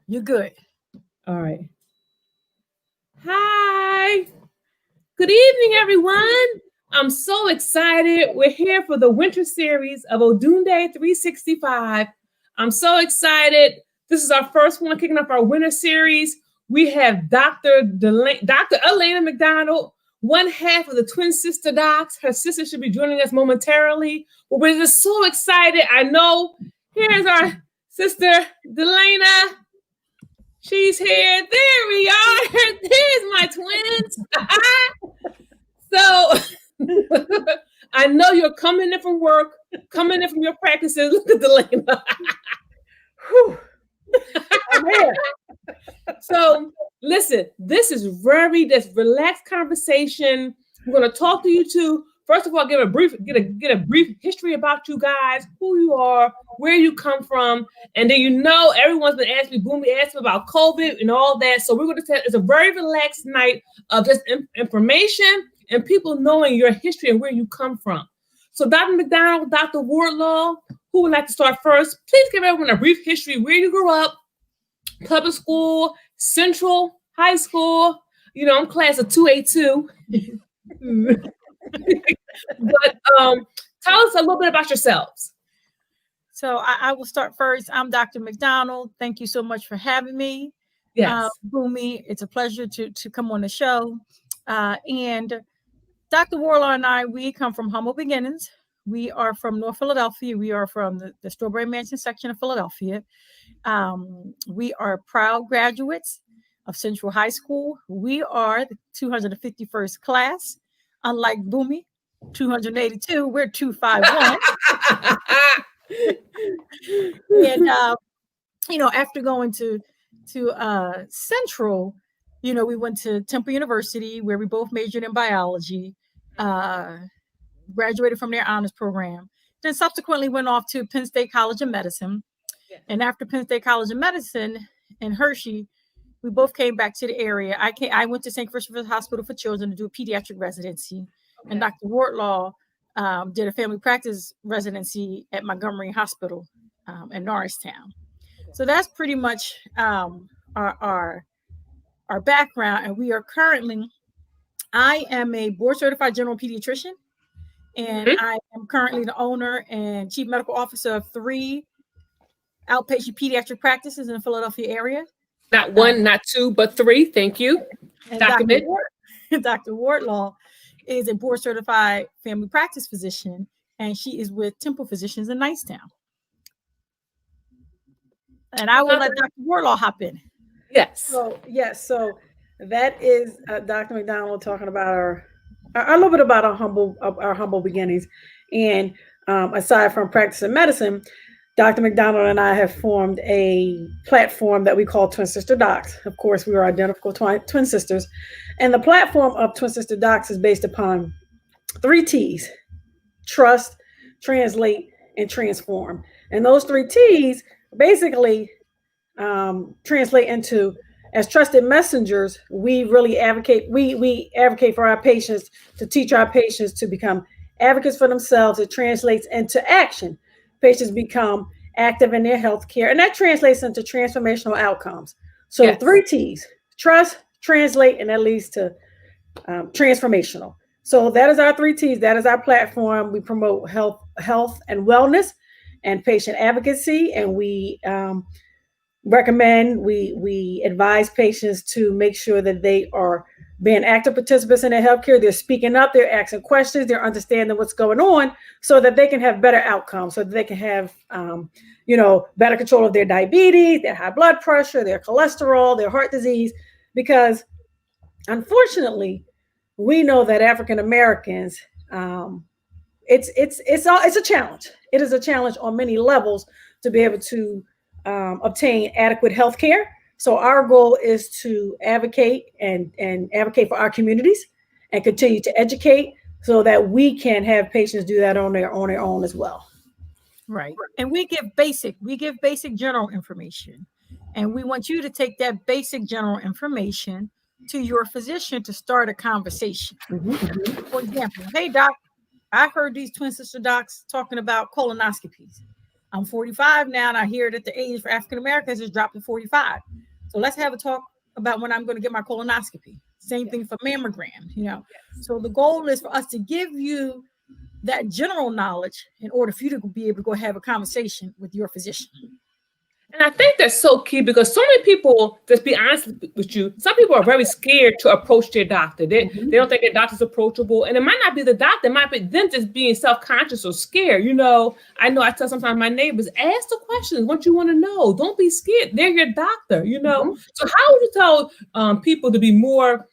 You're good. All right. Hi. Good evening, everyone. I'm so excited. We're here for the winter series of Odunde 365. I'm so excited. This is our first one kicking off our winter series. We have Dr. Elena McDonald, one half of the twin sister docs. Her sister should be joining us momentarily. But we're just so excited. I know. Here's our sister, Delana. She's here. There we are. There's my twins. So I know you're coming in from work, coming in from your practices. Look at Delana. I'm here. So listen, this is this relaxed conversation. We're going to talk to you two. First of all, get a brief history about you guys, who you are, where you come from, and then everyone's been asking me, Boomy asked me about COVID and all that. So we're going to say it's a very relaxed night of just information and people knowing your history and where you come from. So Dr. McDonald, Dr. Wardlaw, who would like to start first? Please give everyone a brief history, where you grew up, public school, Central, high school. I'm class of 282. But tell us a little bit about yourselves. So I will start first. I'm Dr. McDonald. Thank you so much for having me. Yes. Boomy, it's a pleasure to come on the show. And Dr. Wardlaw and I, we come from humble beginnings. We are from North Philadelphia. We are from the Strawberry Mansion section of Philadelphia. We are proud graduates of Central High School. We are the 251st class. Unlike Boomy, 282, we're 251. And after going to Central, we went to Temple University, where we both majored in biology, graduated from their honors program, then subsequently went off to Penn State College of Medicine. Yeah. And after Penn State College of Medicine in Hershey, we both came back to the area. I went to St. Christopher's Hospital for Children to do a pediatric residency. Okay. And Dr. Wardlaw did a family practice residency at Montgomery Hospital in Norristown. Okay. So that's pretty much our background. And we are I am a board certified general pediatrician, and I am currently the owner and chief medical officer of 3 outpatient pediatric practices in the Philadelphia area. Not 1, not 2, but 3. Thank you. Dr. Wardlaw is a board certified family practice physician, and she is with Temple Physicians in Nicetown. And I will let Dr. Wardlaw hop in. Yes. So that is Dr. McDonald talking about a little bit about our humble beginnings. And aside from practicing medicine, Dr. McDonald and I have formed a platform that we call Twin Sister Docs. Of course, we are identical twin sisters. And the platform of Twin Sister Docs is based upon 3 T's: trust, translate, and transform. And those 3 T's basically translate into, as trusted messengers, we really advocate. We advocate for our patients, to teach our patients to become advocates for themselves. It translates into action. Patients become active in their health care, and that translates into transformational outcomes. So yes. 3 T's: trust, translate, and that leads to transformational. So that is our 3 T's. That is our platform. We promote health and wellness and patient advocacy, and we recommend, we advise patients to make sure that they are being active participants in their healthcare. They're speaking up, they're asking questions, they're understanding what's going on, so that they can have better outcomes, so that they can have, better control of their diabetes, their high blood pressure, their cholesterol, their heart disease. Because unfortunately, we know that African Americans, it's a challenge. It is a challenge on many levels to be able to obtain adequate health care. So our goal is to advocate and advocate for our communities and continue to educate, so that we can have patients do that on their own as well. Right. And we give basic general information. And we want you to take that basic general information to your physician to start a conversation. Mm-hmm. For example, hey, doc, I heard these twin sister docs talking about colonoscopies. I'm 45 now, and I hear that the age for African Americans has dropped to 45. So let's have a talk about when I'm going to get my colonoscopy. Same thing for mammograms, you know. So the goal is for us to give you that general knowledge in order for you to be able to go have a conversation with your physician. And I think that's so key because so many people, just be honest with you, some people are very scared to approach their doctor. They don't think their doctor's approachable. And it might not be the doctor, it might be them just being self-conscious or scared. You know I tell sometimes my neighbors, ask the questions, what you want to know. Don't be scared. They're your doctor, you know. So how would you tell people to be more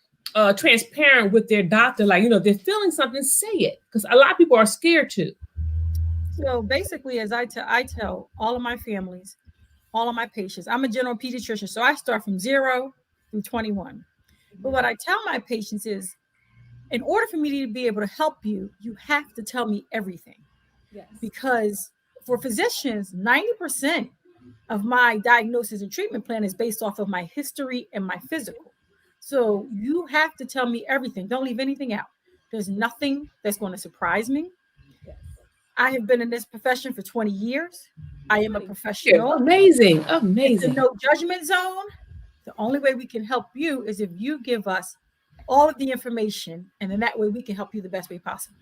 transparent with their doctor? Like, you know, they're feeling something, say it. Because a lot of people are scared to. So basically, as I tell all of my families, all of my patients, I'm a general pediatrician, so I start from 0 through 21. But what I tell my patients is, in order for me to be able to help you, you have to tell me everything. Yes. Because for physicians, 90% of my diagnosis and treatment plan is based off of my history and my physical. So you have to tell me everything. Don't leave anything out. There's nothing that's going to surprise me. I have been in this profession for 20 years. I am a professional. Amazing. It's a no judgment zone. The only way we can help you is if you give us all of the information, and then that way we can help you the best way possible.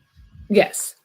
Yes.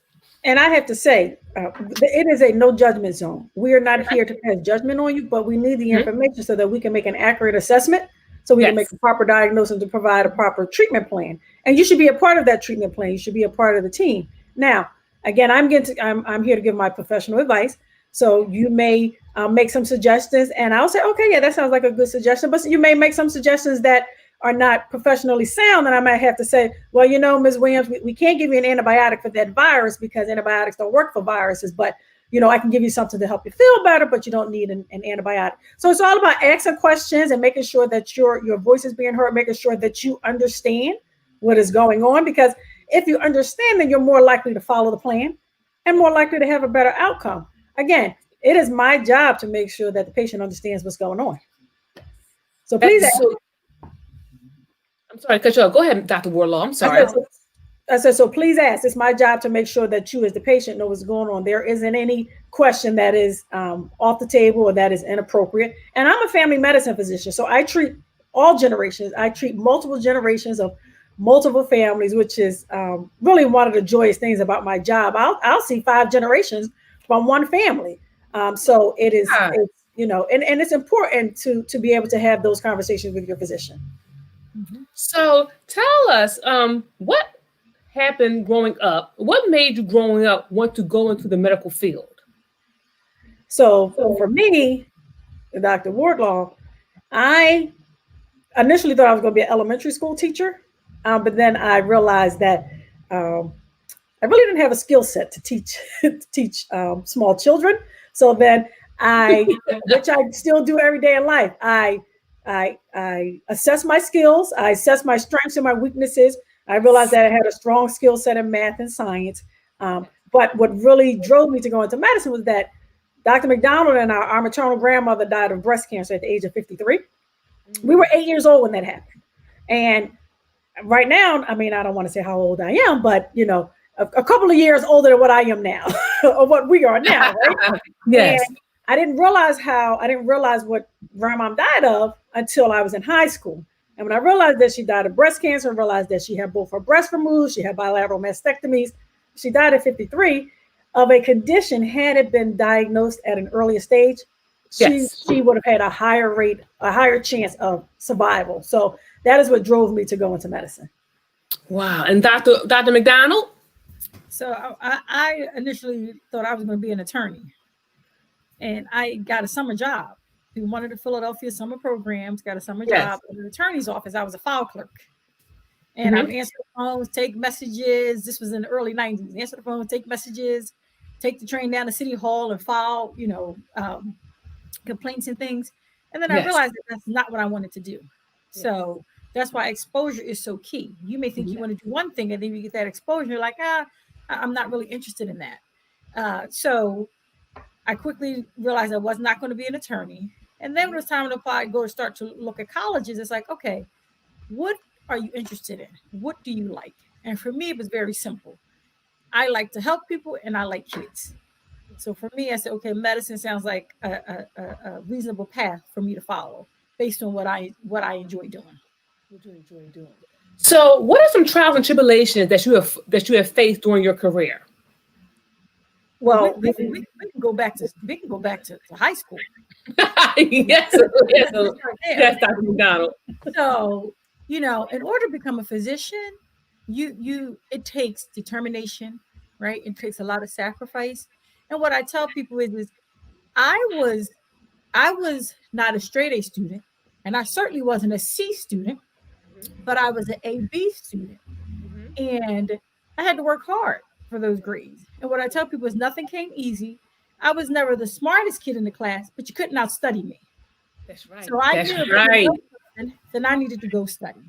And I have to say, it is a no judgment zone. We are not here to pass judgment on you, but we need the information so that we can make an accurate assessment, so we can make a proper diagnosis to provide a proper treatment plan. And you should be a part of that treatment plan. You should be a part of the team. Now, again, I'm here to give my professional advice. So you may make some suggestions, and I'll say, okay, yeah, that sounds like a good suggestion. But you may make some suggestions that are not professionally sound, and I might have to say, well, you know, Ms. Williams, we can't give you an antibiotic for that virus because antibiotics don't work for viruses. But, you know, I can give you something to help you feel better, but you don't need an antibiotic. So it's all about asking questions and making sure that your voice is being heard, making sure that you understand what is going on. Because if you understand, then you're more likely to follow the plan and more likely to have a better outcome. Again, it is my job to make sure that the patient understands what's going on. So please ask. I'm sorry, cut you off. Go ahead, Dr. Wardlaw. I'm sorry. I said, so please ask. It's my job to make sure that you as the patient know what's going on. There isn't any question that is off the table or that is inappropriate. And I'm a family medicine physician, so I treat all generations. I treat multiple generations of multiple families, which is really one of the joyous things about my job. I'll see 5 generations from one family. So it is, it's, you know, and it's important to be able to have those conversations with your physician. So tell us, what happened growing up? What made you growing up want to go into the medical field? So for me, Dr. Wardlaw, I initially thought I was going to be an elementary school teacher, but then I realized that I really didn't have a skill set to teach small children. So then which I still do every day in life, I assess my skills, I assess my strengths and my weaknesses. I realized that I had a strong skill set in math and science. But what really drove me to go into medicine was that Dr. McDonald and our maternal grandmother died of breast cancer at the age of 53. We were 8 years old when that happened. And right now, I mean, I don't want to say how old I am, but, you know, a couple of years older than what I am now, or what we are now, right? Yes. And I didn't realize what grandma died of until I was in high school. And when I realized that she died of breast cancer, I realized that she had both her breasts removed, she had bilateral mastectomies. She died at 53 of a condition. Had it been diagnosed at an earlier stage, she would have had a higher chance of survival. So that is what drove me to go into medicine. Wow. And Dr. McDonald? So I initially thought I was going to be an attorney, and I got a summer job through one of the Philadelphia summer programs, got a summer job in an attorney's office. I was a file clerk, and I would answer the phones, take messages. This was in the early 90s. Answer the phone, take messages, take the train down to City Hall and file, you know, complaints and things. And then I realized that that's not what I wanted to do. So that's why exposure is so key. You may think you want to do one thing, and then you get that exposure, you're like, I'm not really interested in that. So I quickly realized I was not going to be an attorney. And then when it was time to apply, start to look at colleges, it's like, okay, what are you interested in? What do you like? And for me, it was very simple. I like to help people and I like kids. So for me, I said, okay, medicine sounds like a reasonable path for me to follow based on what I enjoy doing. What you enjoy doing. So, what are some trials and tribulations that you have faced during your career? Well, we can go back to high school. Yes, Dr. McDonald. So, in order to become a physician, it takes determination, right? It takes a lot of sacrifice. And what I tell people is I was not a straight A student, and I certainly wasn't a C student, but I was an AB student. And I had to work hard for those grades. And what I tell people is nothing came easy. I was never the smartest kid in the class, but you couldn't outstudy me. That's right. So I knew then I needed to go study.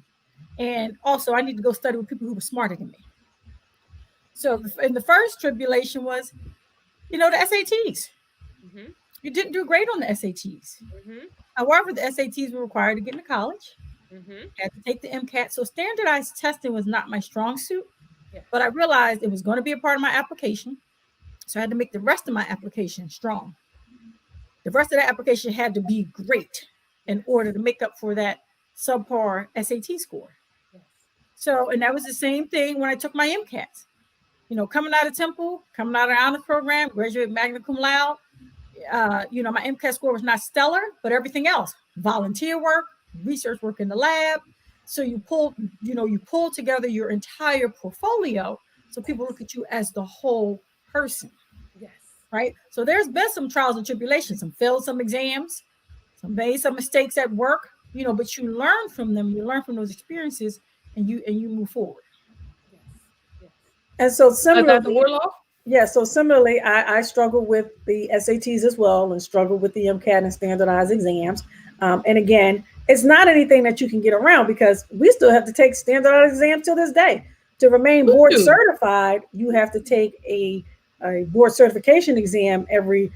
And also I needed to go study with people who were smarter than me. So in the first tribulation was, the SATs. You didn't do great on the SATs. However, the SATs were required to get into college. Had to take the MCAT. So standardized testing was not my strong suit, but I realized it was going to be a part of my application. So I had to make the rest of my application strong. The rest of the application had to be great in order to make up for that subpar SAT score. So, and that was the same thing when I took my MCATs. Coming out of Temple, coming out of the honors program, graduate magna cum laude, my MCAT score was not stellar, but everything else, volunteer work, research work in the lab. So you pull together your entire portfolio so people look at you as the whole person. Yes. Right. So there's been some trials and tribulations, some failed some exams, some made some mistakes at work, but you learn from them, you learn from those experiences and you move forward. Yes. And so similarly, Dr. Wardlaw? Yeah, so similarly, I struggle with the SATs as well and struggle with the MCAT and standardized exams. And again, it's not anything that you can get around because we still have to take standardized exams to this day. To remain board certified, you have to take a board certification exam every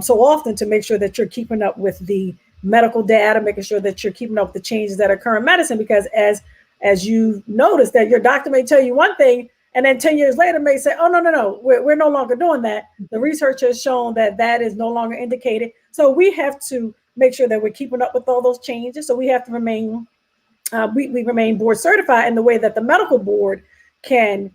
so often to make sure that you're keeping up with the medical data, making sure that you're keeping up with the changes that occur in medicine. Because as you notice that your doctor may tell you one thing, and then 10 years later may say, oh, no, we're no longer doing that. The research has shown that is no longer indicated. So we have to make sure that we're keeping up with all those changes. So we have to remain, we remain board certified in the way that the medical board can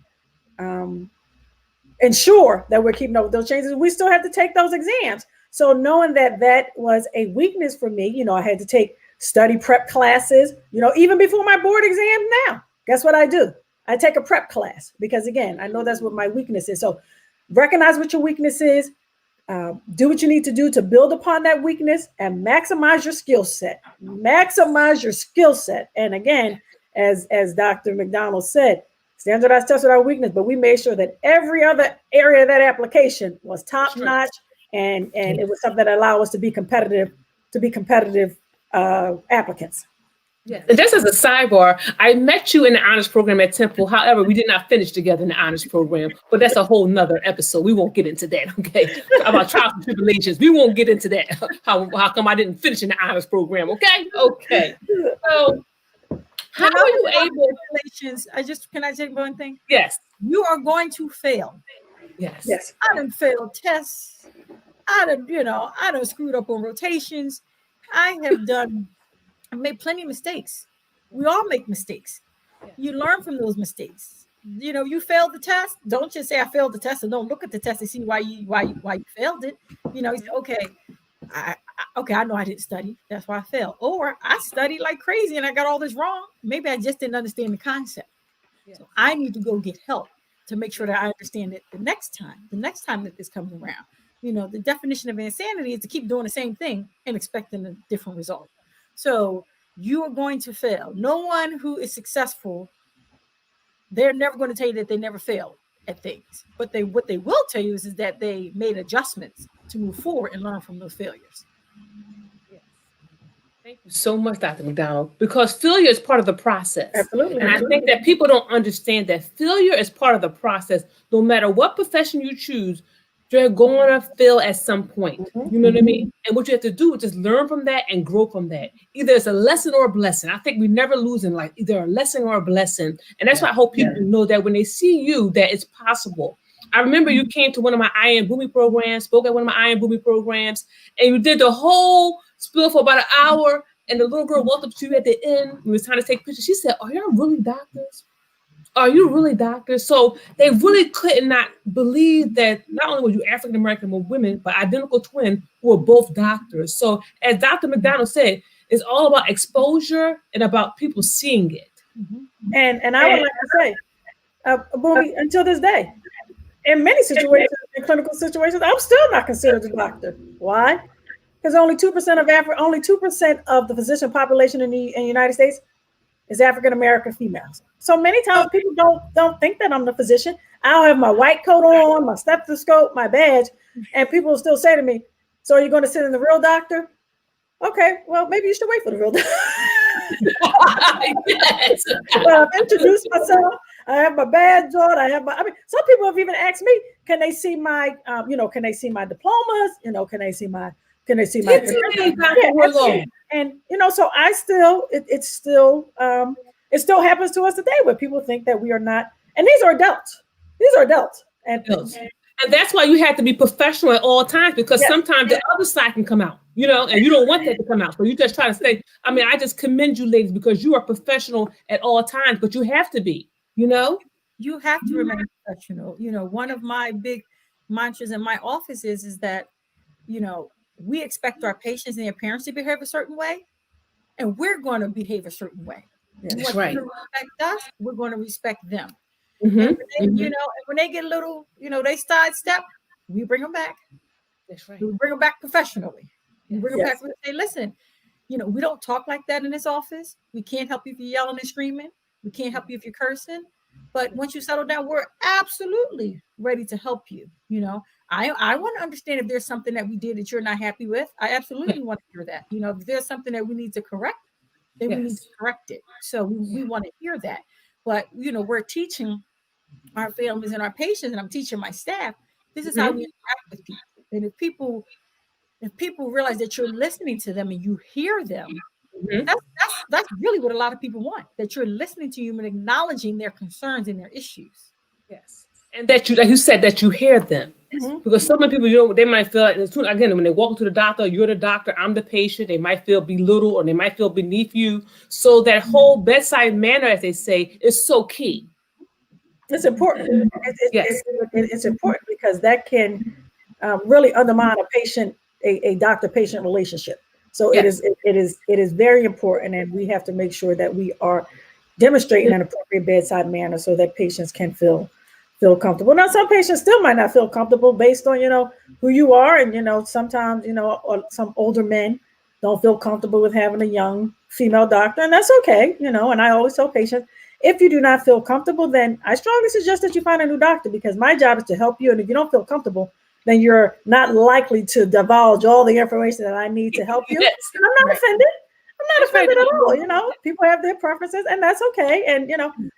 ensure that we're keeping up with those changes. We still have to take those exams. So knowing that was a weakness for me, I had to take study prep classes, even before my board exam now. Guess what I do? I take a prep class because, again, I know that's what my weakness is. So recognize what your weakness is, do what you need to do to build upon that weakness and maximize your skill set. Maximize your skill set. And again, as Dr. McDonald said, standardized tests are our weakness, but we made sure that every other area of that application was top notch and it was something that allowed us to be competitive applicants. Yes. And just as a sidebar, I met you in the honors program at Temple. However, we did not finish together in the honors program, but that's a whole nother episode. We won't get into that, okay? About trials and tribulations. We won't get into that. How come I didn't finish in the honors program, okay? Okay. So how are you able? Can I say one thing? Yes. You are going to fail. Yes. I done failed tests. I done screwed up on rotations. I made plenty of mistakes. We all make mistakes. You learn from those mistakes. You failed the test. Don't just say I failed the test and don't look at the test and see why you failed it. You say, okay, I know I didn't study. That's why I failed. Or I studied like crazy and I got all this wrong. Maybe I just didn't understand the concept. So I need to go get help to make sure that I understand it the next time that this comes around. The definition of insanity is to keep doing the same thing and expecting a different result. So you are going to fail. No one who is successful, they're never going to tell you that they never failed at things. But what they will tell you is that they made adjustments to move forward and learn from those failures. Yes. Thank you so much, Dr. McDonald, because failure is part of the process. Absolutely. And I think that people don't understand that failure is part of the process. No matter what profession you choose, you're going to fail at some point. You know what I mean? And what you have to do is just learn from that and grow from that. Either it's a lesson or a blessing. I think we never lose in life, either a lesson or a blessing. And that's why I hope people know that when they see you, that it's possible. I remember you came to one of my I Am Boomy programs, spoke at one of my I Am Boomy programs, and you did the whole spiel for about an hour. And the little girl walked up to you at the end. It was time to take pictures. She said, "Are y'all really doctors? Are you really doctors?" So they really could not believe that not only were you African American women, but identical twin who were both doctors. So as Dr. McDonald said, it's all about exposure and about people seeing it. And I would like to say, Boomy, until this day, in many situations, in clinical situations, I'm still not considered a doctor. Why? Because only 2% of the physician population in the United States is African American females. So many times people don't think that I'm the physician. I'll have my white coat on, my stethoscope, my badge, and people will still say to me, "So are you going to sit in the real doctor?" Okay, well, maybe you should wait for the real doctor. Yes. Well, I've introduced myself. I have my badge on. Some people have even asked me, "Can they see my, can they see my diplomas? Can they see my And so it still happens to us today where people think that we are not, and these are adults. And that's why you have to be professional at all times, because sometimes the other side can come out, and you don't want that to come out. So you just try to stay. I mean, I just commend you, ladies, because you are professional at all times, but you have to be, You have to remain professional. One of my big mantras in my office is that, we expect our patients and their parents to behave a certain way, and we're going to behave a certain way. That's right. To respect us, we're going to respect them. Mm-hmm. And when they, when they get a little, they sidestep, we bring them back. That's right. We bring them back professionally. We bring them back and say, listen, we don't talk like that in this office. We can't help you if you're yelling and screaming. We can't help you if you're cursing. But once you settle down, we're absolutely ready to help you. I want to understand if there's something that we did that you're not happy with. I absolutely want to hear that. If there's something that we need to correct, then we need to correct it. So we want to hear that. But, we're teaching our families and our patients, and I'm teaching my staff, this is how we interact with people. And if people realize that you're listening to them and you hear them, that's really what a lot of people want, that you're listening to them and acknowledging their concerns and their issues. Yes. And that you, like you said, that you hear them. Because so many people, they might feel like, again, when they walk into the doctor, you're the doctor, I'm the patient, they might feel belittled or they might feel beneath you. So that whole bedside manner, as they say, is so key. It's important. It's important because that can really undermine a doctor-patient relationship. So it is very important, and we have to make sure that we are demonstrating an appropriate bedside manner so that patients can feel comfortable. Now, some patients still might not feel comfortable based on who you are, and sometimes or some older men don't feel comfortable with having a young female doctor, and that's okay. And I always tell patients, if you do not feel comfortable, then I strongly suggest that you find a new doctor, because my job is to help you, and if you don't feel comfortable, then you're not likely to divulge all the information that I need to help you. And I'm not offended. I'm not offended at all. People have their preferences, and that's okay. And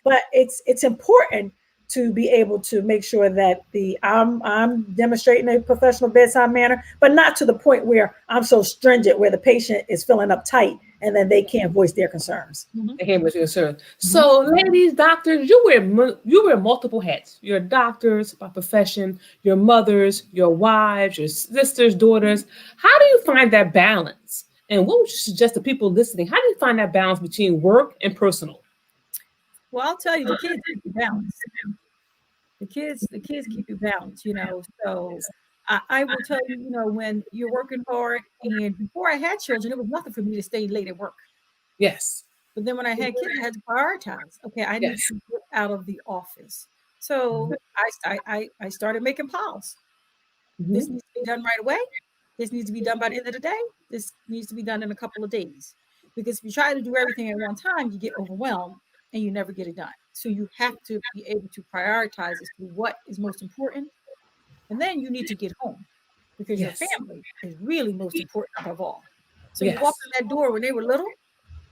but it's important to be able to make sure that I'm demonstrating a professional bedside manner, but not to the point where I'm so stringent where the patient is feeling uptight and then they can't voice their concerns. They can't voice their concerns. So, ladies, doctors, you wear multiple hats. You're doctors by profession, your mothers, your wives, your sisters, daughters. How do you find that balance? And what would you suggest to people listening? How do you find that balance between work and personal? Well, I'll tell you, the kids keep you balanced. The kids keep you balanced, So I will tell you, when you're working hard, and before I had children, it was nothing for me to stay late at work. Yes. But then when I had kids, I had to prioritize. Okay, I need to get out of the office. So I started making piles. This needs to be done right away. This needs to be done by the end of the day. This needs to be done in a couple of days. Because if you try to do everything at one time, you get overwhelmed and you never get it done. So you have to be able to prioritize as to what is most important. And then you need to get home, because your family is really most important above all. So you walk in that door when they were little.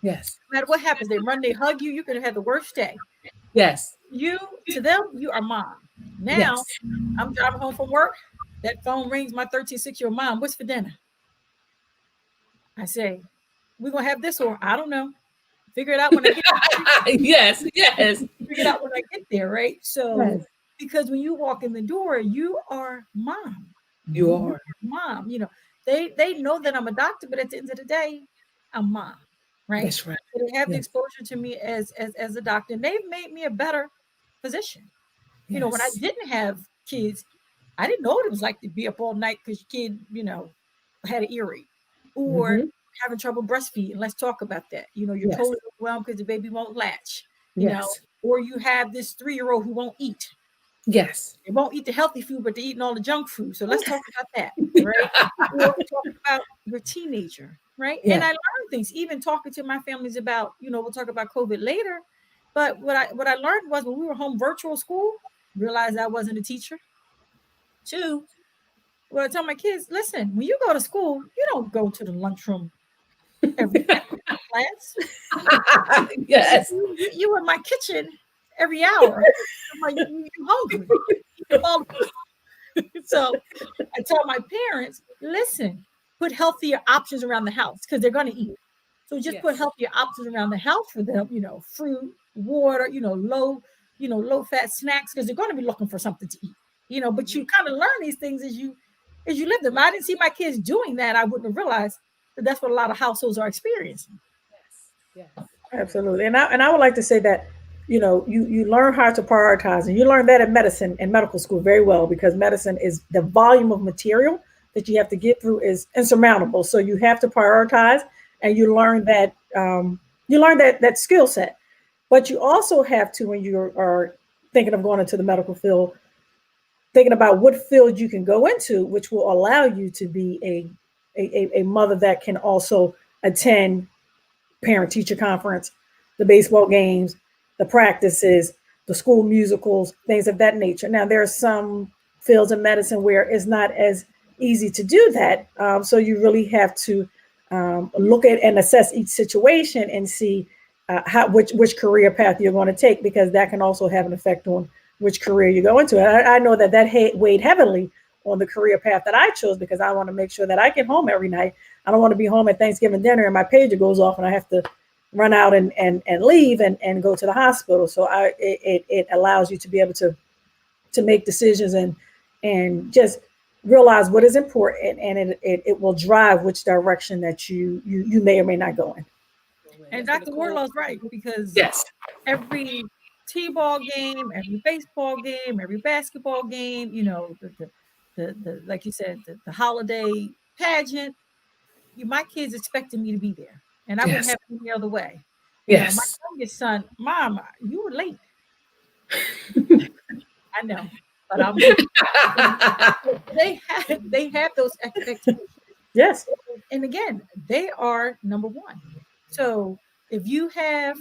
Yes. No matter what happens, they run, they hug you. You're going to have the worst day. Yes. To them, you are mom. Now, I'm driving home from work. That phone rings, my 13-6-year-old mom. What's for dinner? I say, we're going to have this, or I don't know. Figure it out when I get there. Yes. Figure it out when I get there, right? So because when you walk in the door, you are mom. You are. Mom. They know that I'm a doctor, but at the end of the day, I'm mom. Right. That's right. So they have the Yes. exposure to me as a doctor, and they've made me a better physician. When I Yes. didn't have kids, I didn't know what it was like to be up all night because your kid, had an earache or having trouble breastfeeding. Let's talk about that. You're Yes. totally overwhelmed because the baby won't latch, Yes. or you have this 3-year-old who won't eat. Yes. They won't eat the healthy food, but they're eating all the junk food. So let's talk about that, right? Or talk about your teenager, right? Yeah. And I learned things, even talking to my families about, we'll talk about COVID later. But what I learned was when we were home virtual school, realized I wasn't a teacher. 2, well, I tell my kids, listen, when you go to school, you don't go to the lunchroom every class. Yes. You in my kitchen every hour. You're hungry. So I tell my parents, listen, put healthier options around the house because they're going to eat. So just put healthier options around the house for them, fruit, water, low fat snacks because they're going to be looking for something to eat, but you kind of learn these things as you live them. I didn't see my kids doing that. I wouldn't have realized that that's what a lot of households are experiencing. Yes. Absolutely. And I would like to say that, you learn how to prioritize, and you learn that in medicine and medical school very well, because medicine is the volume of material that you have to get through is insurmountable. So you have to prioritize, and you learn that that skill set. But you also have to, when you are thinking of going into the medical field, thinking about what field you can go into, which will allow you to be a mother that can also attend parent teacher conference, the baseball games, the practices, the school musicals, things of that nature. Now, there are some fields of medicine where it's not as easy to do that. So you really have to look at and assess each situation and see which career path you're going to take, because that can also have an effect on which career you go into. I know that weighed heavily on the career path that I chose, because I want to make sure that I get home every night. I don't want to be home at Thanksgiving dinner and my pager goes off and I have to run out and leave and go to the hospital. So it allows you to be able to make decisions and just realize what is important, and it will drive which direction that you may or may not go in. And Dr. Wardlaw's right, because Yes. every T-ball game, every baseball game, every basketball game, the like you said, the holiday pageant, my kids expected me to be there, and I wouldn't have it any other way. Yes. My youngest son, Mom, you were late. I know, but I'm. They have those expectations. Yes. And again, they are number one. So if you have,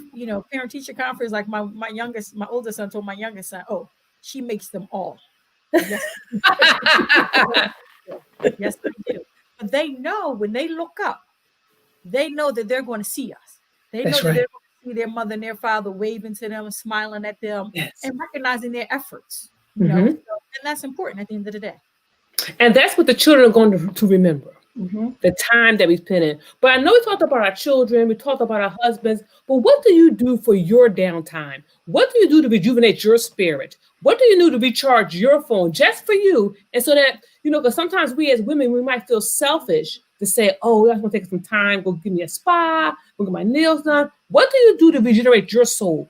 parent teacher conference, like my oldest son told my youngest son, oh, she makes them all. Yes. Yes, I do. But they know when they look up, they know that they're going to see us. They know that they're going to see their mother and their father waving to them, smiling at them, and recognizing their efforts. And that's important at the end of the day. And that's what the children are going to remember. The time that we spend in. But I know we talked about our children, we talked about our husbands, but what do you do for your downtime? What do you do to rejuvenate your spirit? What do you do to recharge your phone just for you? And so that, because sometimes we as women, we might feel selfish to say, oh, that's going to take some time, go give me a spa, go get my nails done. What do you do to regenerate your soul?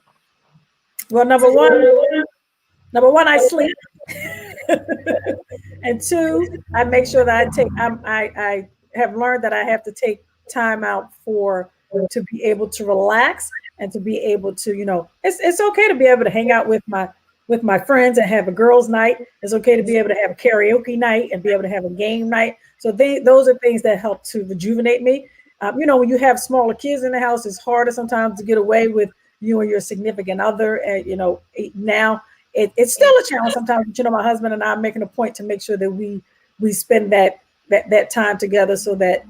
Well, number one, I sleep. And 2, I make sure that I have learned that I have to take time out to be able to relax and to be able to, it's okay to be able to hang out with my friends and have a girls' night. It's okay to be able to have a karaoke night and be able to have a game night. So those are things that help to rejuvenate me. When you have smaller kids in the house, it's harder sometimes to get away with you and your significant other. And, now it's still a challenge sometimes. But, my husband and I are making a point to make sure that we spend that time together, so that,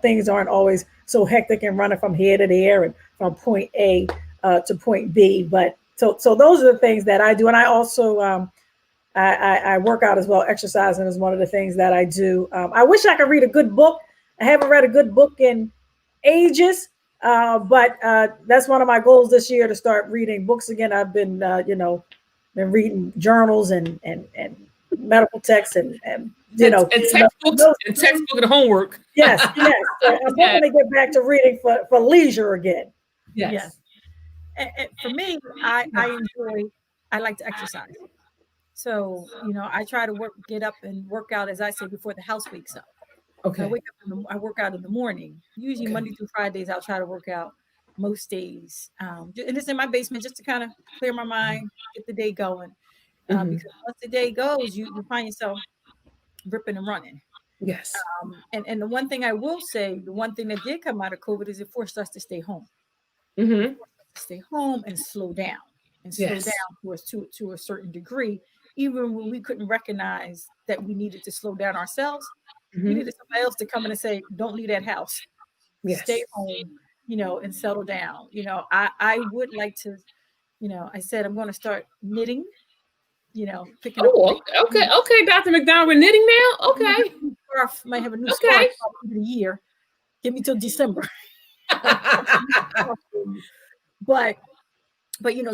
things aren't always so hectic and running from here to there and from point A to point B. But so those are the things that I do. And I also, I work out as well. Exercising is one of the things that I do. I wish I could read a good book. I haven't read a good book in ages, but that's one of my goals this year, to start reading books again. I've been, been reading journals and medical texts and textbook and homework. Yes. So I'm hoping to get back to reading for leisure again. Yes. And for me, I like to exercise. So, I try to get up and work out, as I say, before the house wakes up. Okay. I work out in the morning. Usually Monday through Fridays, I'll try to work out most days. And it's in my basement just to kind of clear my mind, get the day going. Because once the day goes, you find yourself ripping and running. Yes. And the one thing I will say, the one thing that did come out of COVID is it forced us to stay home. Stay home and slow down. And slow down to a certain degree, even when we couldn't recognize that we needed to slow down ourselves. We needed somebody else to come in and say, don't leave that house. Stay home, and settle down. I would like to, I said I'm going to start knitting, picking up. Okay, Dr. McDonald, we're knitting now? Okay. Scarf, might have a new scarf in a year. Give me till December. But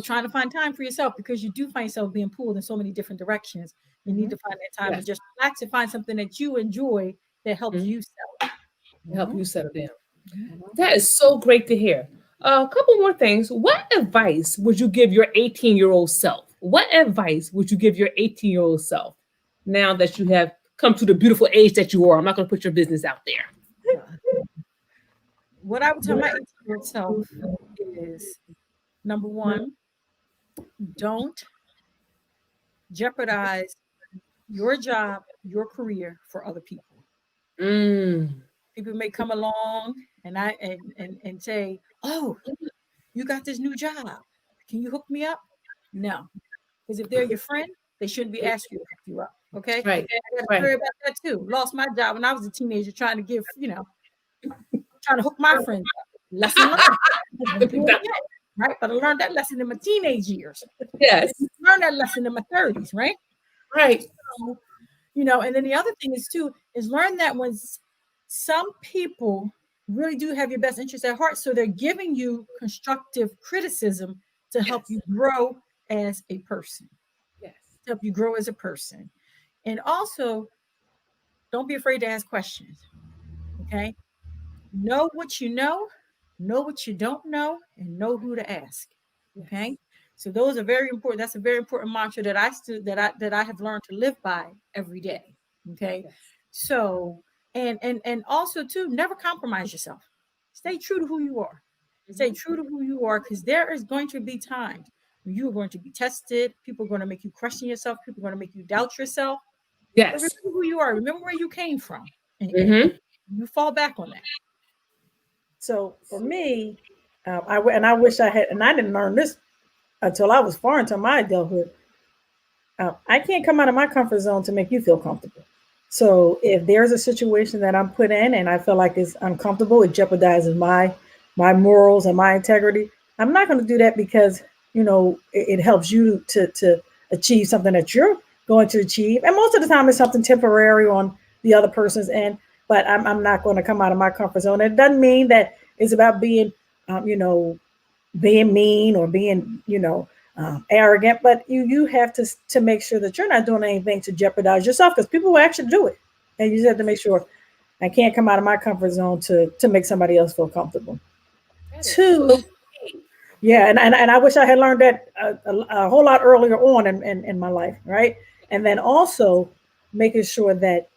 trying to find time for yourself, because you do find yourself being pulled in so many different directions. You need to find that time to just relax and find something that you enjoy that helps you settle down. That is so great to hear. A couple more things. What advice would you give your 18-year-old self? What advice would you give your 18-year-old self now that you have come to the beautiful age that you are? I'm not going to put your business out there. What I would tell my 18-year-old self is, number one, don't jeopardize your job, your career for other people. People may come along and say, "Oh, you got this new job. Can you hook me up?" No, because if they're your friend, they shouldn't be asking you to hook you up. Okay, right. I got to worry about that too. Lost my job when I was a teenager, trying to give, trying to hook my friends up. Lesson learned. Right, but I learned that lesson in my teenage years. Yes, I learned that lesson in my 30s. Right. So, and then the other thing is learn that when some people really do have your best interest at heart, so they're giving you constructive criticism to help you grow as a person. Yes, to help you grow as a person, and also don't be afraid to ask questions. Okay, know what you know what you don't know, and know who to ask. Okay. So those are very important. That's a very important mantra that I have learned to live by every day. Okay. Yes. So, and also too, never compromise yourself. Stay true to who you are. Stay true to who you are, because there is going to be times when you are going to be tested. People are going to make you question yourself. People are going to make you doubt yourself. Yes. But remember who you are. Remember where you came from. And you fall back on that. So for me, I wish I had, and I didn't learn this until I was far into my adulthood. I can't come out of my comfort zone to make you feel comfortable. So if there's a situation that I'm put in and I feel like it's uncomfortable, it jeopardizes my morals and my integrity, I'm not going to do that, because it helps you to achieve something that you're going to achieve. And most of the time it's something temporary on the other person's end. But I'm not going to come out of my comfort zone. It doesn't mean that it's about being, being mean or being, arrogant. But you have to make sure that you're not doing anything to jeopardize yourself, because people will actually do it. And you just have to make sure I can't come out of my comfort zone to make somebody else feel comfortable. Two, and I wish I had learned that a whole lot earlier on in my life, right? And then also making sure that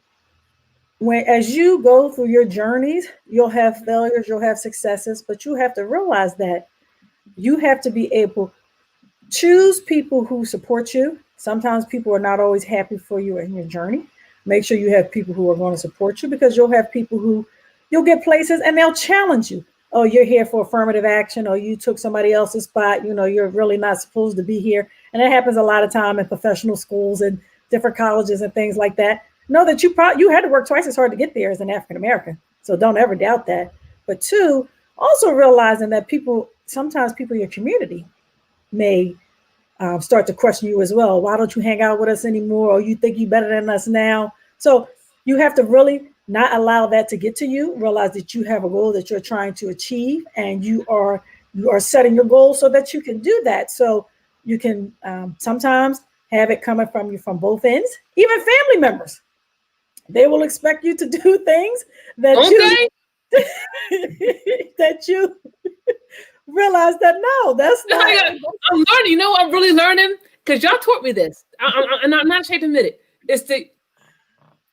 as you go through your journeys, you'll have failures, you'll have successes, but you have to realize that you have to be able to choose people who support you. Sometimes people are not always happy for you in your journey. Make sure you have people who are going to support you, because you'll have people who you'll get places and they'll challenge you. Oh, you're here for affirmative action, or you took somebody else's spot. You're really not supposed to be here. And that happens a lot of time in professional schools and different colleges and things like that. Know that you had to work twice as hard to get there as an African American. So don't ever doubt that. But two, also realizing that sometimes people in your community may start to question you as well. Why don't you hang out with us anymore? Or you think you're better than us now? So you have to really not allow that to get to you. Realize that you have a goal that you're trying to achieve, and you are setting your goals so that you can do that. So You can sometimes have it coming from you from both ends, even family members. They will expect you to do things that that you realize that no, that's not. I'm learning. You know what I'm really learning? Because y'all taught me this. And I'm not ashamed to admit it. It's the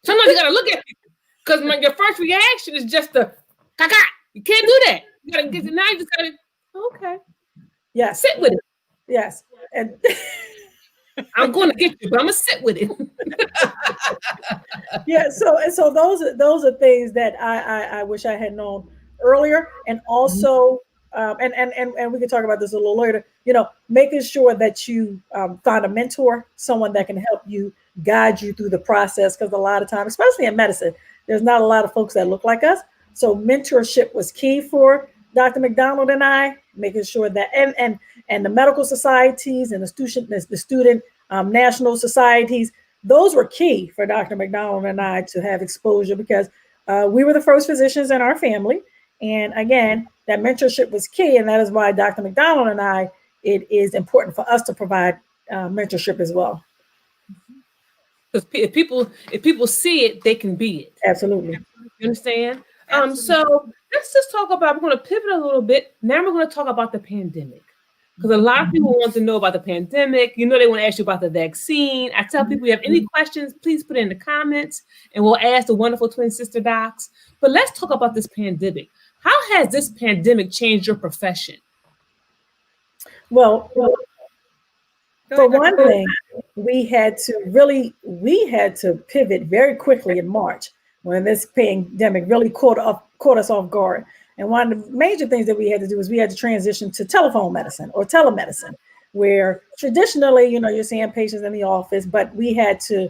sometimes you gotta look at people. Because your first reaction is just the caca. You can't do that. You gotta get now you just gotta okay. Yes. Sit with it. Yes. And I'm gonna get you, but I'm gonna sit with it. Yeah, so those are things that I wish I had known earlier, and also and we can talk about this a little later. Making sure that you find a mentor, someone that can help you guide you through the process, because a lot of times, especially in medicine, there's not a lot of folks that look like us. So mentorship was key for Dr. McDonald and I, making sure that and the medical societies and the student national societies. Those were key for Dr. McDonald and I to have exposure, because we were the first physicians in our family. And again, that mentorship was key. And that is why Dr. McDonald and I, it is important for us to provide mentorship as well. Because if people see it, they can be it. Absolutely. You understand? So let's just talk about, we're going to pivot a little bit. Now we're going to talk about the pandemic. Because a lot of people want to know about the pandemic. They want to ask you about the vaccine. I tell people, if you have any questions, please put it in the comments and we'll ask the wonderful twin sister docs. But let's talk about this pandemic. How has this pandemic changed your profession? Well, for one thing, we had to pivot very quickly in March when this pandemic really caught us off guard. And one of the major things that we had to do is we had to transition to telephone medicine or telemedicine, where traditionally, you're seeing patients in the office, but we had to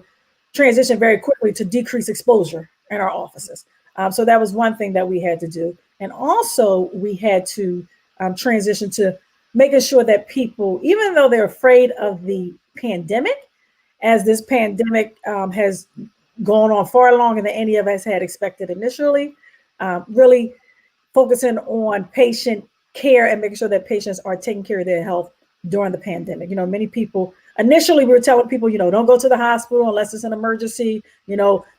transition very quickly to decrease exposure in our offices. So that was one thing that we had to do. And also we had to transition to making sure that people, even though they're afraid of the pandemic, as this pandemic has gone on far longer than any of us had expected initially, really focusing on patient care and making sure that patients are taking care of their health during the pandemic. Many people, initially we were telling people, don't go to the hospital unless it's an emergency,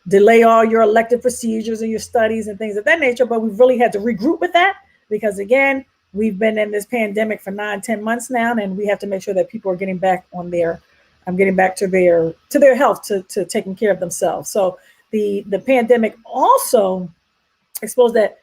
delay all your elective procedures and your studies and things of that nature. But we've really had to regroup with that, because again, we've been in this pandemic for 9-10 months now, and we have to make sure that people are getting back on getting back to their health, to taking care of themselves. So the pandemic also exposed that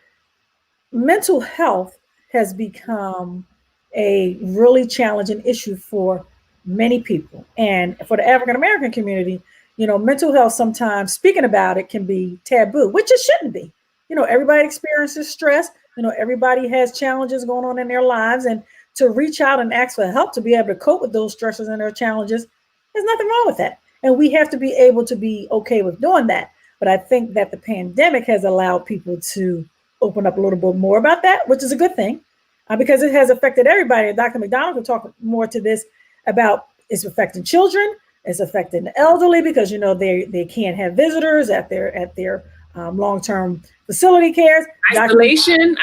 mental health has become a really challenging issue for many people. And for the African American community, mental health, sometimes speaking about it can be taboo, which it shouldn't be. Everybody experiences stress. Everybody has challenges going on in their lives, and to reach out and ask for help to be able to cope with those stresses and their challenges, there's nothing wrong with that. And we have to be able to be okay with doing that. But I think that the pandemic has allowed people to open up a little bit more about that, which is a good thing, because it has affected everybody. And Dr. McDonald can talk more to this about it's affecting children, it's affecting the elderly, because they can't have visitors at their long-term facility cares. Isolation.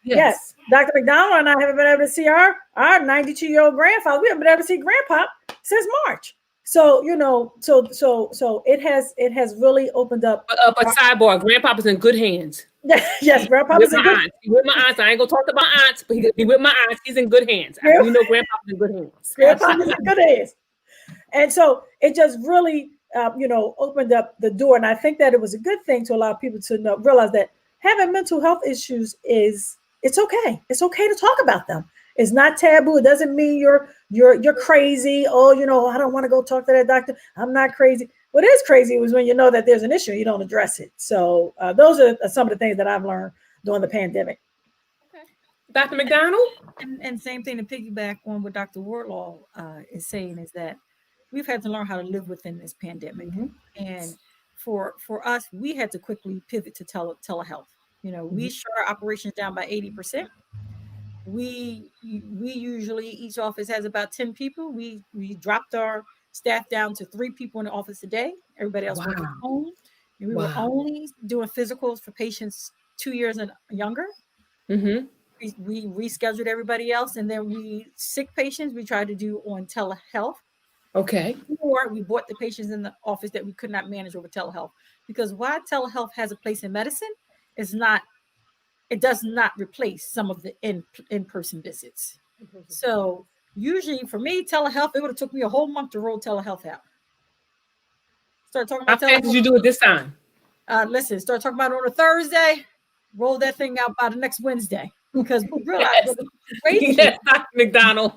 Yes. Dr. McDonald and I haven't been able to see our 92-year-old grandfather. We haven't been able to see Grandpa since March. So so it has really opened up. But sidebar, Grandpapa's in good hands. Yes, Grandpapa's in good hands. He with my aunts. I ain't gonna talk about aunts, but he with my aunts. He's in good hands. We know Grandpapa's in good hands. Grandpapa's in good hands. And so it just really opened up the door. And I think that it was a good thing to allow people to realize that having mental health issues it's okay. It's okay to talk about them. It's not taboo. It doesn't mean you're crazy. Oh, I don't want to go talk to that doctor. I'm not crazy. What is crazy is when you know that there's an issue, you don't address it. So those are some of the things that I've learned during the pandemic. Okay. Dr. McDonald? And same thing to piggyback on what Dr. Wardlaw is saying is that we've had to learn how to live within this pandemic. Mm-hmm. And for us, we had to quickly pivot to telehealth. We shut our operations down by 80%. We usually, each office has about 10 people. We dropped our staff down to 3 people in the office a day. Everybody else worked at home. And we were only doing physicals for patients 2 years and younger. Mm-hmm. we rescheduled everybody else, and then sick patients we tried to do on telehealth. Okay. Or we brought the patients in the office that we could not manage over telehealth. Because while telehealth has a place in medicine, it does not replace some of the in-person visits. So usually for me, telehealth, it would have took me a whole month to roll telehealth out. Start talking How about fast did you do it this time? Listen, start talking about it on a Thursday, roll that thing out by the next Wednesday. Because we realized Yes, Dr. McDonald.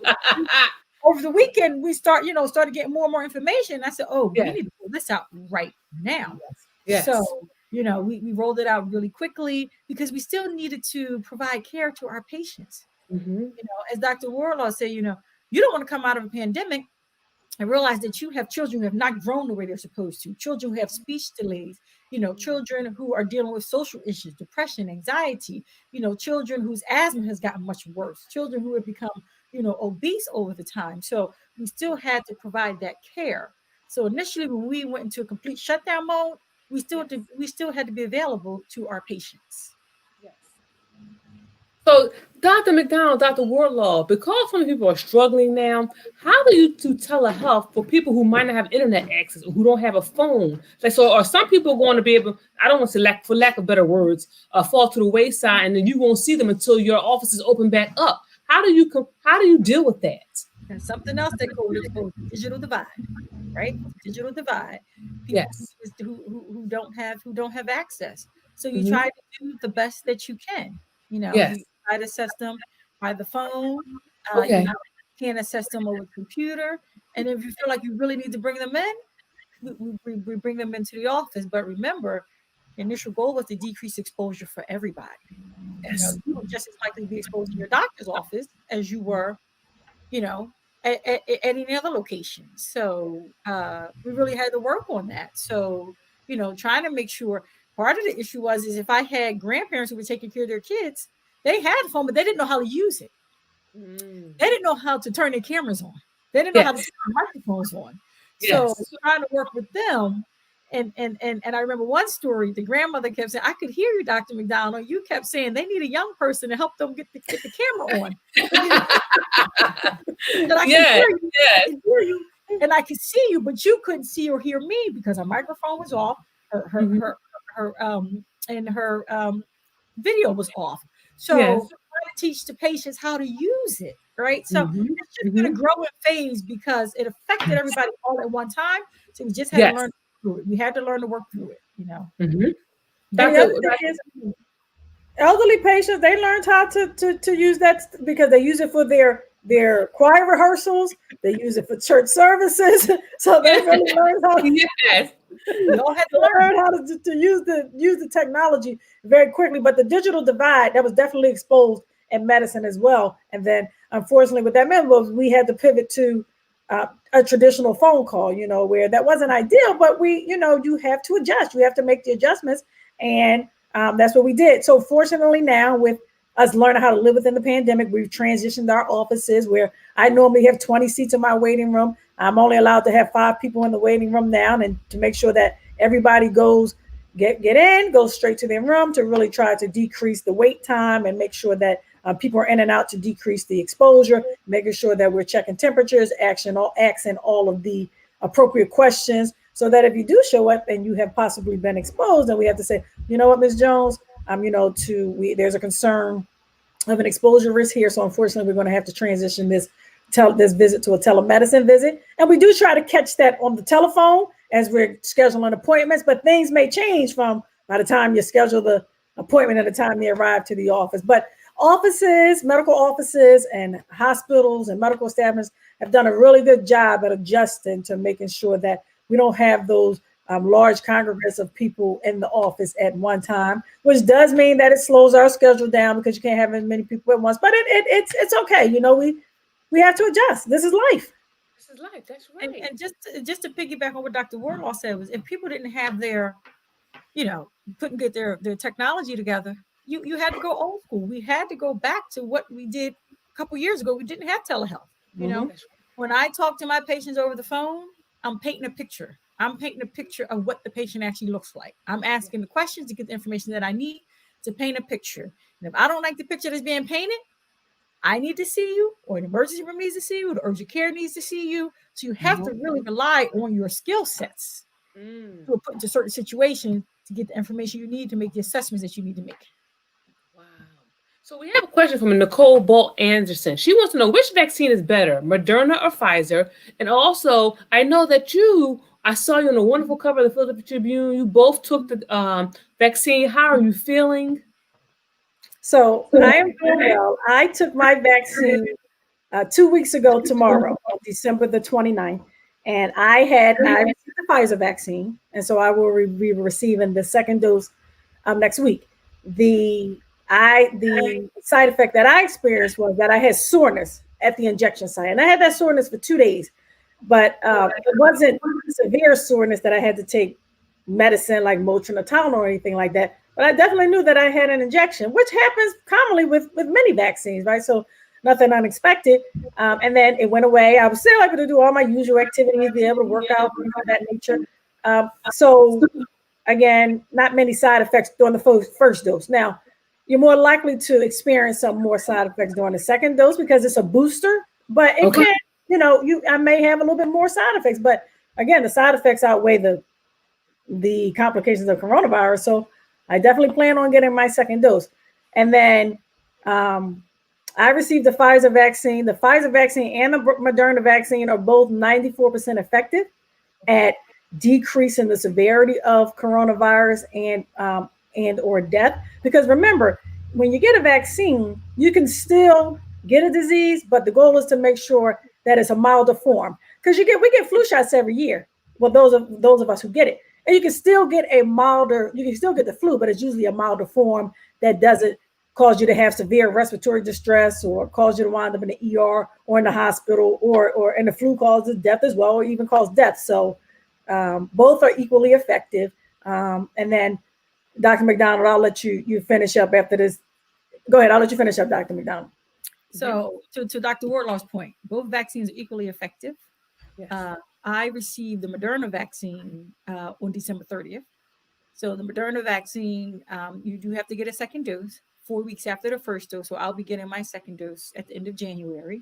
over the weekend, we started getting more and more information. I said, we need to pull this out right now. Yes. So, we rolled it out really quickly because we still needed to provide care to our patients. As Dr. Wardlaw said, you don't want to come out of a pandemic and realize that you have children who have not grown the way they're supposed to, children who have speech delays, children who are dealing with social issues, depression, anxiety, children whose asthma has gotten much worse, children who have become, obese over the time. So we still had to provide that care. So initially, when we went into a complete shutdown mode, we still had to be available to our patients. So, Dr. McDonald, Dr. Wardlaw, because so many people are struggling now, how do you do telehealth for people who might not have internet access or who don't have a phone? Are some people going to be able, I don't want to say, for lack of better words, fall to the wayside, and then you won't see them until your office is open back up? How do you deal with that? And something else that goes exposed, digital divide, right? Digital divide. People who don't have access. So you try to do the best that you can. You try to assess them by the phone. You can't assess them over the computer. And if you feel like you really need to bring them in, we bring them into the office. But remember, the initial goal was to decrease exposure for everybody. Yes. You were just as likely to be exposed in your doctor's office as you were, at any other location. So we really had to work on that. So, trying to make sure. Part of the issue is if I had grandparents who were taking care of their kids, they had a phone, but they didn't know how to use it. They didn't know how to turn their cameras on. They didn't know how to turn their microphones on. So trying to work with them. And I remember one story, the grandmother kept saying, I could hear you, Dr. McDonald. You kept saying they need a young person to help them get the camera on. That I can hear you, and I could see you, but you couldn't see or hear me because her microphone was off. Her video was off. So trying to teach the patients how to use it, right? So it's just been a growing phase because it affected everybody all at one time. So we just had to learn through it. We had to learn to work through it, Elderly patients, they learned how to use that because they use it for their choir rehearsals. They use it for church services. So they really learned how to use the technology very quickly. But the digital divide, that was definitely exposed in medicine as well. And then unfortunately what that meant was we had to pivot to a traditional phone call, where that wasn't ideal, but you have to adjust. You have to make the adjustments. And that's what we did. So fortunately now with us learning how to live within the pandemic, we've transitioned our offices where I normally have 20 seats in my waiting room. I'm only allowed to have 5 people in the waiting room now, and to make sure that everybody goes straight to their room to really try to decrease the wait time and make sure that people are in and out to decrease the exposure, making sure that we're checking temperatures, asking all of the appropriate questions, so that if you do show up and you have possibly been exposed, then we have to say, you know what, Ms. Jones, there's a concern of an exposure risk here. So unfortunately, we're going to have to transition this visit to a telemedicine visit. And we do try to catch that on the telephone as we're scheduling appointments, but things may change from by the time you schedule the appointment and the time they arrive to the office. But medical offices and hospitals and medical establishments have done a really good job at adjusting to making sure that we don't have those large congregates of people in the office at one time, which does mean that it slows our schedule down because you can't have as many people at once. But it's okay. We have to adjust. This is life. This is life. That's right. And just to piggyback on what Dr. Wardlaw said was, if people didn't have their, couldn't get their technology together, you had to go old school. We had to go back to what we did a couple years ago. We didn't have telehealth. When I talk to my patients over the phone, I'm painting a picture. I'm painting a picture of what the patient actually looks like. I'm asking the questions to get the information that I need to paint a picture. And if I don't like the picture that's being painted, I need to see you, or the emergency room needs to see you, or the urgent care needs to see you. So you have to really rely on your skill sets to put into certain situations to get the information you need to make the assessments that you need to make. Wow. So we have a question from Nicole Bolt Anderson. She wants to know which vaccine is better, Moderna or Pfizer? And also, I know that I saw you on a wonderful cover of the Philadelphia Tribune. You both took the vaccine. How are you feeling? So I am doing well. I took my vaccine 2 weeks ago tomorrow, on December the 29th. And I received the Pfizer vaccine. And so I will be receiving the second dose next week. The side effect that I experienced was that I had soreness at the injection site. And I had that soreness for 2 days. But it wasn't severe soreness that I had to take medicine like Motrin or Tylenol or anything like that. But I definitely knew that I had an injection, which happens commonly with many vaccines, right? So nothing unexpected. And then it went away. I was still able to do all my usual activities, be able to work out, things of that nature. So again, not many side effects during the first dose. Now, you're more likely to experience some more side effects during the second dose because it's a booster, but it can, I may have a little bit more side effects, but again, the side effects outweigh the complications of coronavirus. So I definitely plan on getting my second dose. And then I received the Pfizer vaccine. The Pfizer vaccine and the Moderna vaccine are both 94% effective at decreasing the severity of coronavirus and or death. Because remember, when you get a vaccine, you can still get a disease, but the goal is to make sure that it's a milder form. Because we get flu shots every year. Well, those of us who get it. And you can still get the flu, but it's usually a milder form that doesn't cause you to have severe respiratory distress or cause you to wind up in the ER or in the hospital, and the flu causes death as well, or even cause death. So both are equally effective. And then Dr. McDonald, I'll let you finish up after this. Go ahead. I'll let you finish up, Dr. McDonald. So to Dr. Wardlaw's point, both vaccines are equally effective. Yes. I received the Moderna vaccine on December 30th. So the Moderna vaccine, you do have to get a second dose 4 weeks after the first dose. So I'll be getting my second dose at the end of January.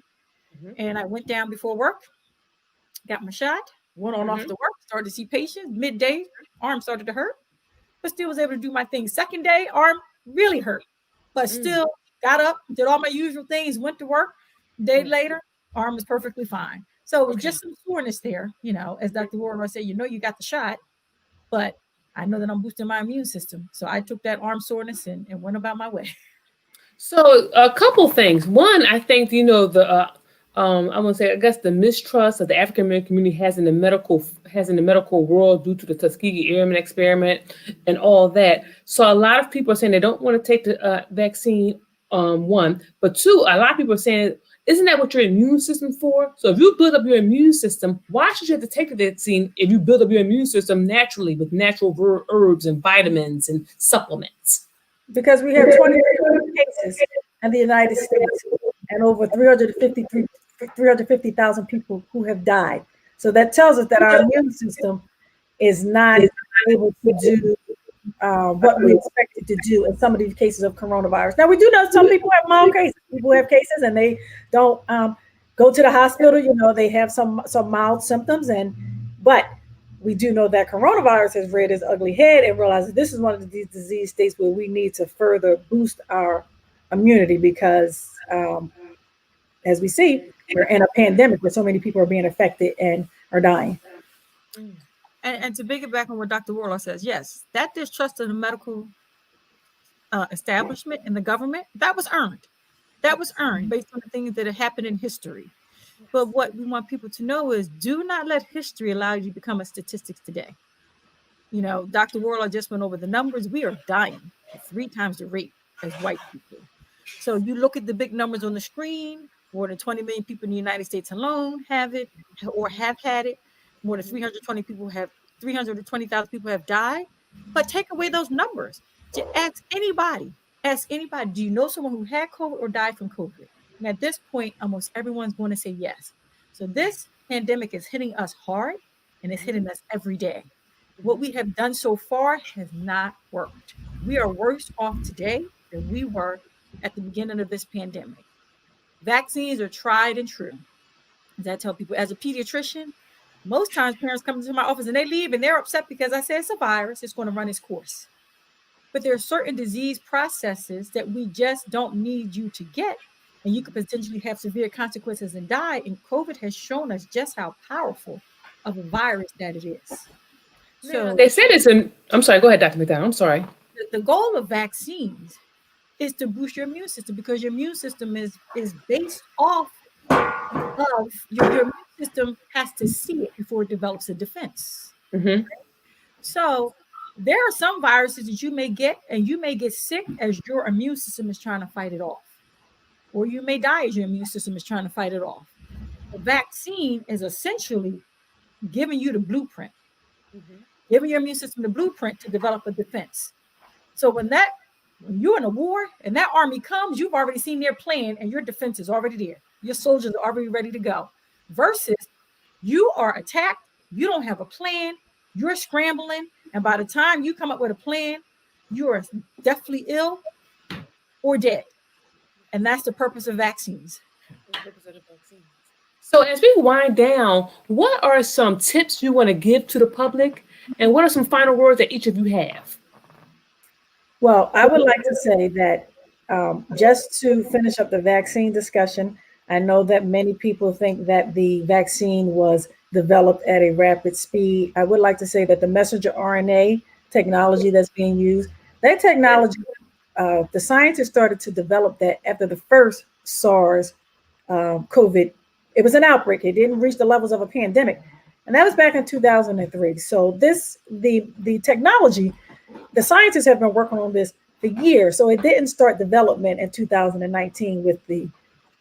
And I went down before work, got my shot, went on off to work, started to see patients. Midday, arm started to hurt, but still was able to do my thing. Second day, arm really hurt, but still got up, did all my usual things, went to work. Day later, arm was perfectly fine. So it was just some soreness there, as Dr. Wardlaw said, you got the shot, but I know that I'm boosting my immune system. So I took that arm soreness and went about my way. So a couple things. One, I think, I want to say, I guess the mistrust that the African American community has in the medical world due to the Tuskegee Airmen experiment and all that. So a lot of people are saying they don't want to take the vaccine, one, but two, a lot of people are saying, isn't that what your immune system's for? So if you build up your immune system, why should you have to take the vaccine if you build up your immune system naturally with natural herbs and vitamins and supplements? Because we have 20 cases in the United States and over 350,000 people who have died. So that tells us that our immune system is not able to do what we expect it to do in some of these cases of coronavirus. Now, we do know some people have mild cases. People have cases and they don't go to the hospital. They have some mild symptoms, but we do know that coronavirus has reared its ugly head and realizes this is one of these disease states where we need to further boost our immunity because, as we see, we're in a pandemic where so many people are being affected and are dying. And to piggyback on what Dr. Wardlaw says, yes, that distrust of the medical establishment and the government, that was earned. That was earned based on the things that have happened in history. But what we want people to know is do not let history allow you to become a statistics today. Dr. Wardlaw just went over the numbers. We are dying at 3 times the rate as white people. So you look at the big numbers on the screen, more than 20 million people in the United States alone have it or have had it. More than 320,000 people have died. But take away those numbers. Ask anybody, do you know someone who had COVID or died from COVID? And at this point, almost everyone's going to say yes. So this pandemic is hitting us hard and it's hitting us every day. What we have done so far has not worked. We are worse off today than we were at the beginning of this pandemic. Vaccines are tried and true. As I tell people, as a pediatrician, most times parents come to my office and they leave and they're upset because I say it's a virus, it's going to run its course. But there are certain disease processes that we just don't need you to get, and you could potentially have severe consequences and die. And COVID has shown us just how powerful of a virus that it is. So they said it's in. I'm sorry. Go ahead, Dr. McDonald. I'm sorry. The goal of vaccines is to boost your immune system, because your immune system is based off of your immune system has to see it before it develops a defense. Mm-hmm. So there are some viruses that you may get, and you may get sick as your immune system is trying to fight it off, or you may die as your immune system is trying to fight it off. The vaccine is essentially giving you the blueprint, giving your immune system the blueprint to develop a defense. So when you're in a war and that army comes, you've already seen their plan and your defense is already there. Your soldiers are already ready to go. Versus you are attacked, you don't have a plan, you're scrambling, and by the time you come up with a plan, you are deathly ill or dead. And that's the purpose of vaccines. So as we wind down, what are some tips you want to give to the public? And what are some final words that each of you have? Well, I would like to say that just to finish up the vaccine discussion, I know that many people think that the vaccine was developed at a rapid speed. I would like to say that the messenger RNA technology that's being used, that technology, the scientists started to develop that after the first SARS COVID. It was an outbreak. It didn't reach the levels of a pandemic. And that was back in 2003. So the technology, the scientists have been working on this for years. So it didn't start development in 2019 with the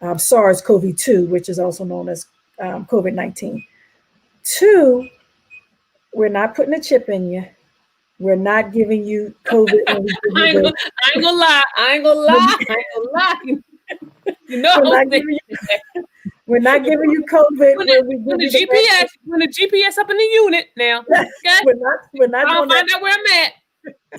SARS-CoV-2, which is also known as COVID-19. 2, we're not putting a chip in you. We're not giving you COVID. I ain't gonna lie. You know, we're not giving you COVID. When the GPS up in the unit now. Okay? we're not I'll find out where I'm at.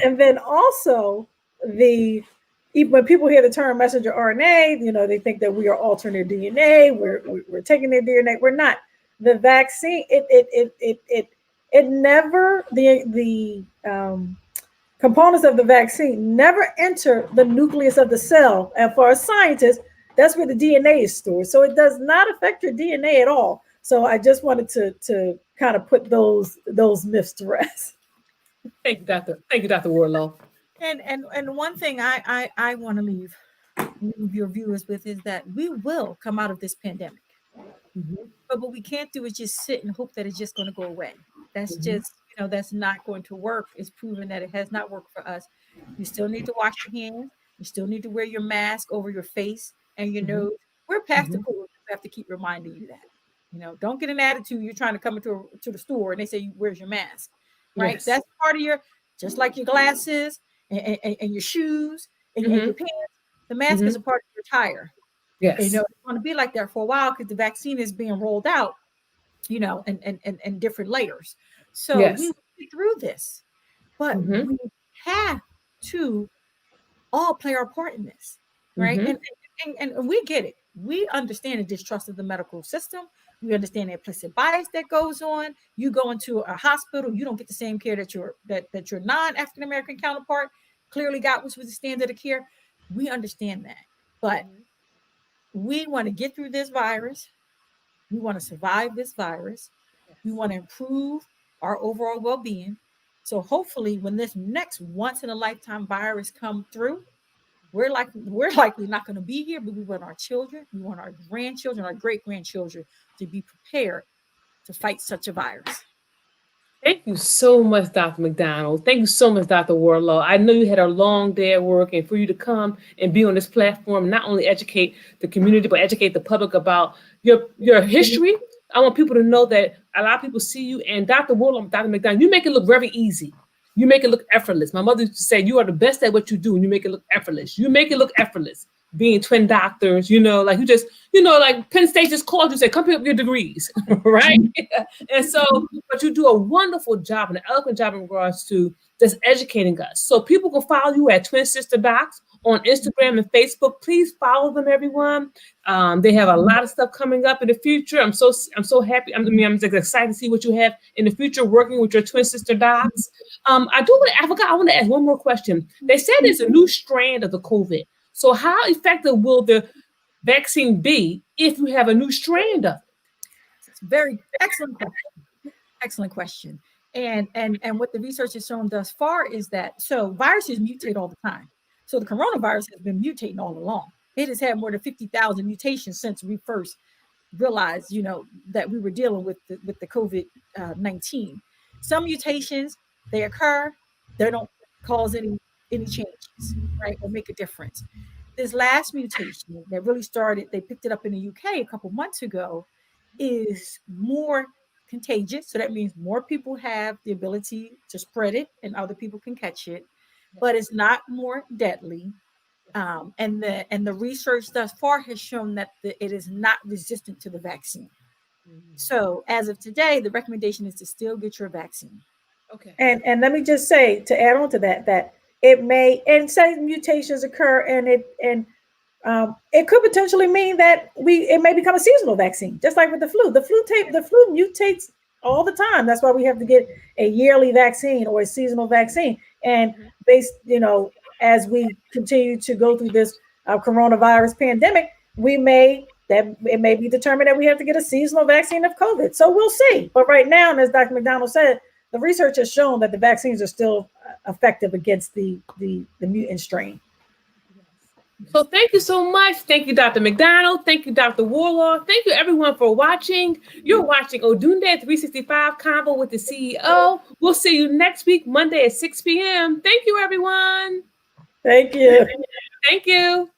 And then also when people hear the term messenger RNA, they think that we are altering their DNA. We're taking their DNA. We're not. The vaccine, it never, the components of the vaccine never enter the nucleus of the cell. And for a scientist, that's where the DNA is stored. So it does not affect your DNA at all. So I just wanted to kind of put those myths to rest. Thank you, Dr. Wardlaw. And one thing I want to leave your viewers with is that we will come out of this pandemic. Mm-hmm. But what we can't do is just sit and hope that it's just going to go away. That's just, that's not going to work. It's proven that it has not worked for us. You still need to wash your hands. You still need to wear your mask over your face and your nose. We're past the point where we have to keep reminding you that. Don't get an attitude. You're trying to come to the store and they say, where's your mask? Right? Yes. That's part of just like your glasses and your shoes and your pants. The mask is a part of your attire. Yes. It's going to be like that for a while because the vaccine is being rolled out, in different layers. So we will get through this, but we have to all play our part in this, right? And we get it. We understand the distrust of the medical system. We understand the implicit bias that goes on. You go into a hospital, you don't get the same care that your non-African American counterpart clearly got, which was the standard of care. We understand that, but we want to get through this virus. We want to survive this virus. We want to improve our overall well-being. So hopefully when this next once in a lifetime virus come through, we're likely not going to be here, but we want our children, we want our grandchildren, our great-grandchildren to be prepared to fight such a virus. Thank you so much, Dr. McDonald. Thank you so much, Dr. Wardlaw. I know you had a long day at work, and for you to come and be on this platform, not only educate the community, but educate the public about your history. I want people to know that a lot of people see you, and Dr. Wardlaw, Dr. McDonald, you make it look very easy. You make it look effortless. My mother used to say, you are the best at what you do, and you make it look effortless. You make it look effortless. Being twin doctors, like you just, like Penn State just called you and said, come pick up your degrees, right? And so, but you do a wonderful job, an eloquent job in regards to just educating us. So people can follow you at Twin Sister Docs on Instagram and Facebook. Please follow them, everyone. They have a lot of stuff coming up in the future. I'm so happy. I'm just excited to see what you have in the future working with your twin sister docs. I want to ask one more question. They said there's a new strand of the COVID. So how effective will the vaccine be if you have a new strand of it? It's a very excellent question. Excellent question. And what the research has shown thus far is that viruses mutate all the time. So the coronavirus has been mutating all along. It has had more than 50,000 mutations since we first realized, that we were dealing with the COVID-19. Some mutations, they occur, they don't cause any changes, right, or make a difference. This last mutation that really started, they picked it up in the UK a couple months ago, is more contagious. So that means more people have the ability to spread it and other people can catch it, but it's not more deadly. And the research thus far has shown that it is not resistant to the vaccine. So as of today, the recommendation is to still get your vaccine. Okay. And let me just say, to add on to that it may, and say mutations occur, and it could potentially mean that it may become a seasonal vaccine, just like with the flu. The flu mutates all the time. That's why we have to get a yearly vaccine or a seasonal vaccine. And based, as we continue to go through this coronavirus pandemic, it may be determined that we have to get a seasonal vaccine of COVID. So we'll see. But right now, and as Dr. McDonald said, the research has shown that the vaccines are still effective against the mutant strain. So thank you so much. Thank you, Dr. McDonald. Thank you, Dr. Wardlaw. Thank you, everyone, for watching. You're watching Odunde 365 Convo with the CEO. We'll see you next week, Monday at 6 p.m. Thank you, everyone. Thank you. Thank you.